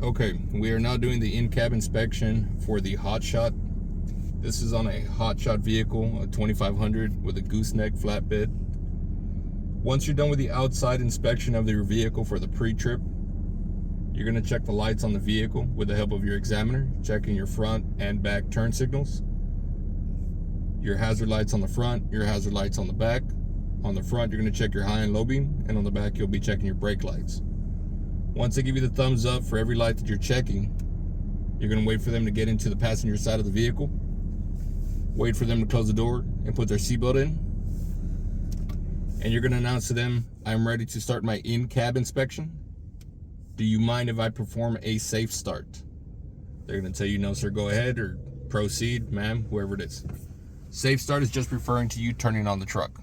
Okay, we are now doing the in-cab inspection for the Hotshot. This is on a Hotshot vehicle, a 2500 with a gooseneck flatbed. Once you're done with the outside inspection of your vehicle for the pre-trip, you're going to check the lights on the vehicle with the help of your examiner, checking your front and back turn signals, your hazard lights on the front, your hazard lights on the back. On the front, you're going to check your high and low beam, and on the back, you'll be checking your brake lights. Once they give you the thumbs up for every light that you're checking, you're going to wait for them to get into the passenger side of the vehicle, wait for them to close the door and put their seatbelt in, and you're going to announce to them, I'm ready to start my in-cab inspection. Do you mind if I perform a safe start? They're going to tell you, no sir, go ahead, or proceed, ma'am, whoever it is. Safe start is just referring to you turning on the truck.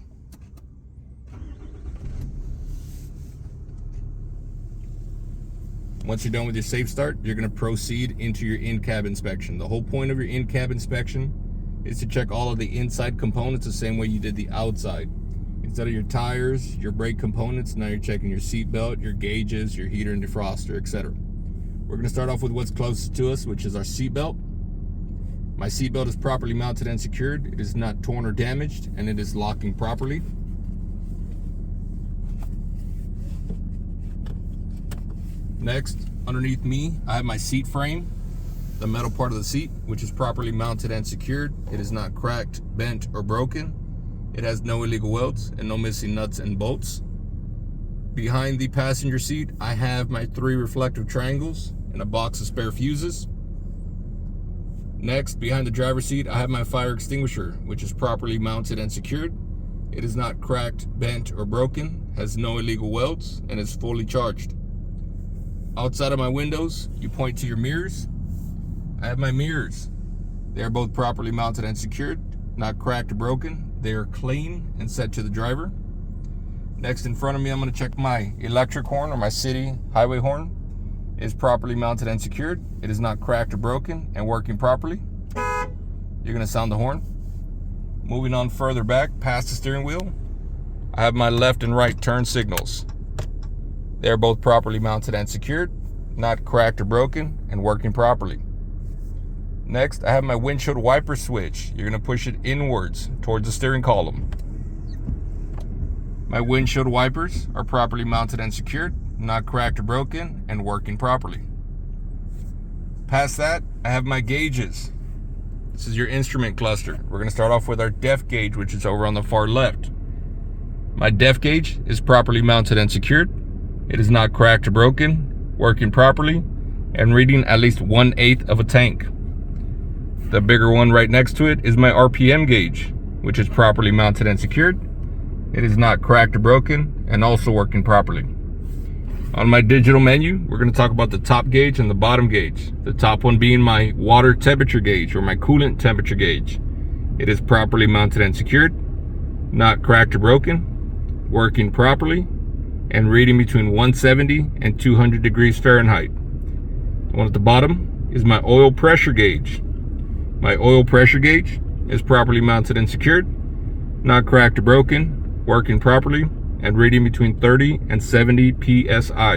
Once you're done with your safe start, you're going to proceed into your in-cab inspection. The whole point of your in-cab inspection is to check all of the inside components the same way you did the outside. Instead of your tires, your brake components, now you're checking your seat belt, your gauges, your heater and defroster, etc. We're going to start off with what's closest to us, which is our seat belt. My seat belt is properly mounted and secured. It is not torn or damaged, and it is locking properly. Next, underneath me, I have my seat frame, the metal part of the seat, which is properly mounted and secured. It is not cracked, bent, or broken. It has no illegal welds and no missing nuts and bolts. Behind the passenger seat, I have my 3 reflective triangles and a box of spare fuses. Next, behind the driver's seat, I have my fire extinguisher, which is properly mounted and secured. It is not cracked, bent, or broken, has no illegal welds, and is fully charged. Outside of my windows, you point to your mirrors. I have my mirrors. They are both properly mounted and secured, not cracked or broken. They are clean and set to the driver. Next, in front of me, I'm going to check my electric horn, or my city highway horn. It is properly mounted and secured. It is not cracked or broken and working properly. You're going to sound the horn. Moving on further back, past the steering wheel, I have my left and right turn signals. They are both properly mounted and secured, not cracked or broken, and working properly. Next, I have my windshield wiper switch. You're going to push it inwards towards the steering column. My windshield wipers are properly mounted and secured, not cracked or broken, and working properly. Past that, I have my gauges. This is your instrument cluster. We're going to start off with our depth gauge, which is over on the far left. My depth gauge is properly mounted and secured. It is not cracked or broken, working properly, and reading at least 1/8 of a tank. The bigger one right next to it is my RPM gauge, which is properly mounted and secured. It is not cracked or broken, and also working properly. On my digital menu, we're going to talk about the top gauge and the bottom gauge. The top one being my water temperature gauge, or my coolant temperature gauge. It is properly mounted and secured, not cracked or broken, working properly, and reading between 170 and 200 degrees Fahrenheit. The one at the bottom is my oil pressure gauge. My oil pressure gauge is properly mounted and secured, not cracked or broken, working properly, and reading between 30 and 70 psi.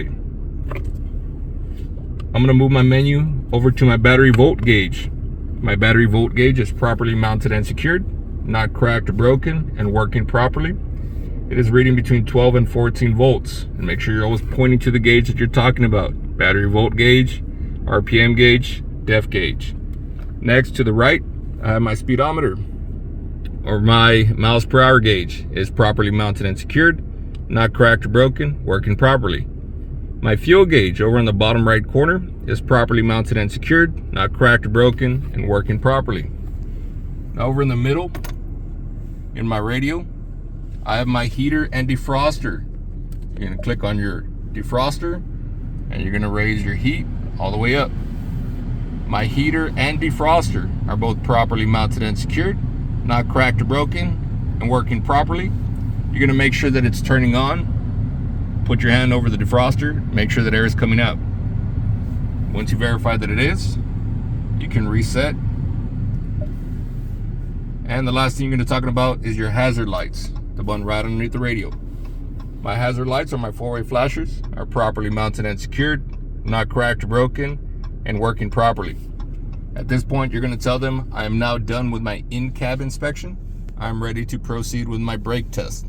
I'm going to move my menu over to my battery volt gauge. My battery volt gauge is properly mounted and secured, not cracked or broken, and working properly. It is reading between 12 and 14 volts. And make sure you're always pointing to the gauge that you're talking about. Battery volt gauge, RPM gauge, depth gauge. Next, to the right, I have my speedometer, or my miles per hour gauge. It is properly mounted and secured, not cracked or broken, working properly. My fuel gauge over in the bottom right corner is properly mounted and secured, not cracked or broken, and working properly. Now over in the middle, in my radio, I have my heater and defroster. You're going to click on your defroster, and you're going to raise your heat all the way up. My heater and defroster are both properly mounted and secured, not cracked or broken, and working properly. You're going to make sure that it's turning on. Put your hand over the defroster, make sure that air is coming out. Once you verify that it is, you can reset. And the last thing you're going to be talking about is your hazard lights, the one right underneath the radio. My hazard lights, or my four-way flashers, are properly mounted and secured, not cracked or broken, and working properly. At this point, you're going to tell them, I am now done with my in-cab inspection. I'm ready to proceed with my brake test.